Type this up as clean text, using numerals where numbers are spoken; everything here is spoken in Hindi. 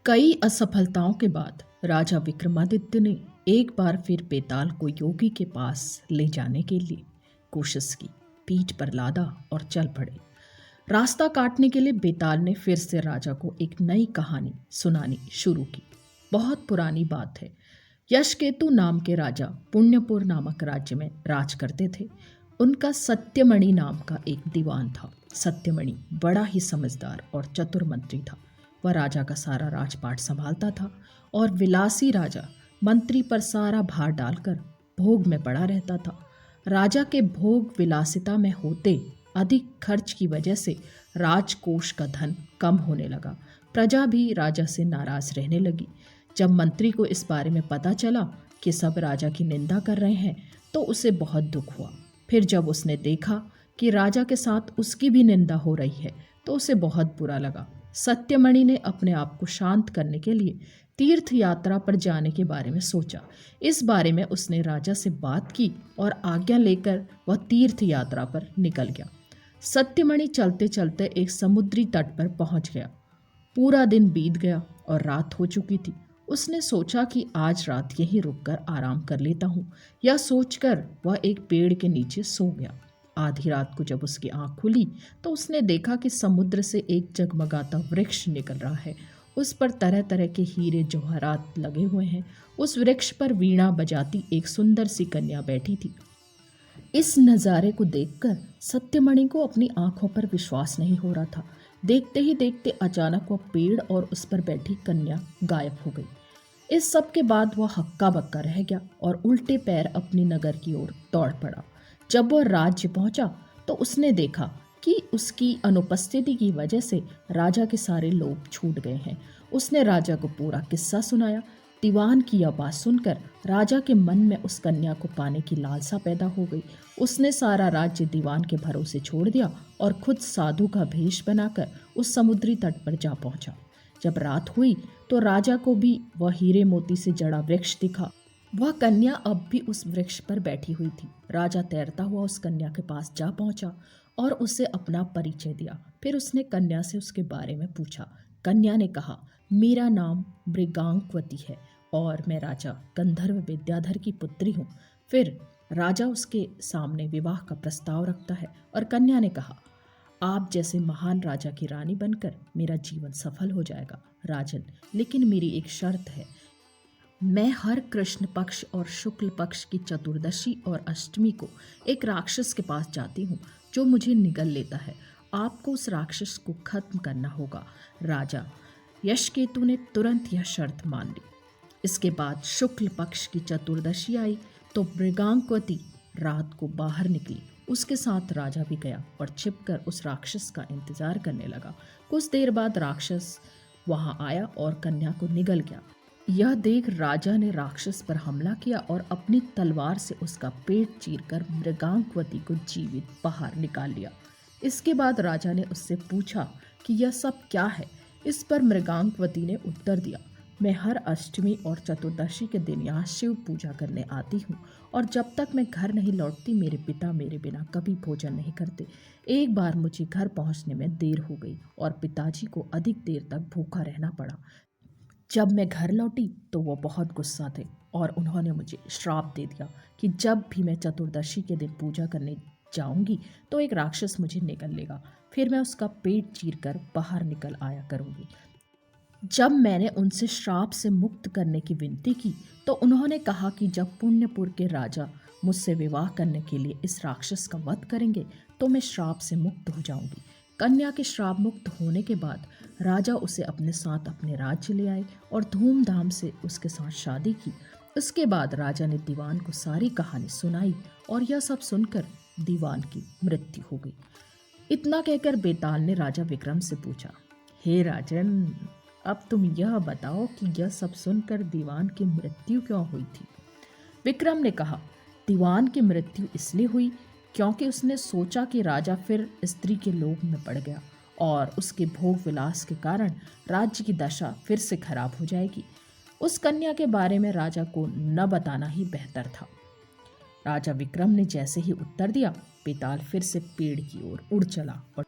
कई असफलताओं के बाद राजा विक्रमादित्य ने एक बार फिर बेताल को योगी के पास ले जाने के लिए कोशिश की। पीठ पर लादा और चल पड़े। रास्ता काटने के लिए बेताल ने फिर से राजा को एक नई कहानी सुनानी शुरू की। बहुत पुरानी बात है। यशकेतु नाम के राजा पुण्यपुर नामक राज्य में राज करते थे। उनका सत्यमणि नाम का एक दीवान था। सत्यमणि बड़ा ही समझदार और चतुर मंत्री था। वह राजा का सारा राजपाट संभालता था और विलासी राजा मंत्री पर सारा भार डालकर भोग में पड़ा रहता था। राजा के भोग विलासिता में होते अधिक खर्च की वजह से राजकोष का धन कम होने लगा। प्रजा भी राजा से नाराज रहने लगी। जब मंत्री को इस बारे में पता चला कि सब राजा की निंदा कर रहे हैं तो उसे बहुत दुख हुआ। फिर जब उसने देखा कि राजा के साथ उसकी भी निंदा हो रही है तो उसे बहुत बुरा लगा। सत्यमणि ने अपने आप को शांत करने के लिए तीर्थ यात्रा पर जाने के बारे में सोचा। इस बारे में उसने राजा से बात की और आज्ञा लेकर वह तीर्थ यात्रा पर निकल गया। सत्यमणि चलते चलते एक समुद्री तट पर पहुंच गया। पूरा दिन बीत गया और रात हो चुकी थी। उसने सोचा कि आज रात यहीं रुककर आराम कर लेता हूँ। यह सोचकर वह एक पेड़ के नीचे सो गया। आधी रात को जब उसकी आंख खुली तो उसने देखा कि समुद्र से एक जगमगाता वृक्ष निकल रहा है। उस पर तरह तरह के हीरे जवाहरात लगे हुए हैं। उस वृक्ष पर वीणा बजाती एक सुंदर सी कन्या बैठी थी। इस नज़ारे को देखकर सत्यमणि को अपनी आंखों पर विश्वास नहीं हो रहा था। देखते ही देखते अचानक वह पेड़ और उस पर बैठी कन्या गायब हो गई। इस सब के बाद वह हक्का बक्का रह गया और उल्टे पैर अपनी नगर की ओर दौड़ पड़ा। जब वह राज्य पहुंचा तो उसने देखा कि उसकी अनुपस्थिति की वजह से राजा के सारे लोग छूट गए हैं। उसने राजा को पूरा किस्सा सुनाया। दीवान की यह बात सुनकर राजा के मन में उस कन्या को पाने की लालसा पैदा हो गई। उसने सारा राज्य दीवान के भरोसे छोड़ दिया और खुद साधु का भेष बनाकर उस समुद्री तट पर जा पहुंचा। जब रात हुई तो राजा को भी वह हीरे मोती से जड़ा वृक्ष दिखा। वह कन्या अब भी उस वृक्ष पर बैठी हुई थी। राजा तैरता हुआ उस कन्या के पास जा पहुंचा और उसे अपना परिचय दिया। फिर उसने कन्या से उसके बारे में पूछा। कन्या ने कहा, मेरा नाम मृगांकवती है और मैं राजा गंधर्व विद्याधर की पुत्री हूँ। फिर राजा उसके सामने विवाह का प्रस्ताव रखता है और कन्या ने कहा, आप जैसे महान राजा की रानी बनकर मेरा जीवन सफल हो जाएगा राजन, लेकिन मेरी एक शर्त है। मैं हर कृष्ण पक्ष और शुक्ल पक्ष की चतुर्दशी और अष्टमी को एक राक्षस के पास जाती हूँ जो मुझे निगल लेता है। आपको उस राक्षस को खत्म करना होगा। राजा यशकेतु ने तुरंत यह शर्त मान ली। इसके बाद शुक्ल पक्ष की चतुर्दशी आई तो मृगांकवती रात को बाहर निकली। उसके साथ राजा भी गया और छिपकर उस राक्षस का इंतजार करने लगा। कुछ देर बाद राक्षस वहां आया और कन्या को निगल गया। यह देख राजा ने राक्षस पर हमला किया और अपनी तलवार से उसका पेट चीरकर मृगांकवती को जीवित बाहर निकाल लिया। इसके बाद राजा ने उससे पूछा कि यह सब क्या है। इस पर मृगांकवती ने उत्तर दिया, मैं हर अष्टमी और चतुर्दशी के दिन यहाँ शिव पूजा करने आती हूँ और जब तक मैं घर नहीं लौटती मेरे पिता मेरे बिना कभी भोजन नहीं करते। एक बार मुझे घर पहुँचने में देर हो गई और पिताजी को अधिक देर तक भूखा रहना पड़ा। जब मैं घर लौटी तो वो बहुत गुस्सा थे और उन्होंने मुझे श्राप दे दिया कि जब भी मैं चतुर्दशी के दिन पूजा करने जाऊंगी तो एक राक्षस मुझे निगल लेगा। फिर मैं उसका पेट चीरकर बाहर निकल आया करूंगी। जब मैंने उनसे श्राप से मुक्त करने की विनती की तो उन्होंने कहा कि जब पुण्यपुर के राजा मुझसे विवाह करने के लिए इस राक्षस का वध करेंगे तो मैं श्राप से मुक्त हो जाऊंगी। कन्या के श्राप मुक्त होने के बाद राजा उसे अपने साथ अपने राज्य ले आए और धूमधाम से उसके साथ शादी की। उसके बाद राजा ने दीवान को सारी कहानी सुनाई और यह सब सुनकर दीवान की मृत्यु हो गई। इतना कहकर बेताल ने राजा विक्रम से पूछा, हे राजन, अब तुम यह बताओ कि यह सब सुनकर दीवान की मृत्यु क्यों हुई थी। विक्रम ने कहा, दीवान की मृत्यु इसलिए हुई क्योंकि उसने सोचा कि राजा फिर स्त्री के लोभ में पड़ गया और उसके भोग विलास के कारण राज्य की दशा फिर से खराब हो जाएगी। उस कन्या के बारे में राजा को न बताना ही बेहतर था। राजा विक्रम ने जैसे ही उत्तर दिया, बेताल फिर से पेड़ की ओर उड़ चला और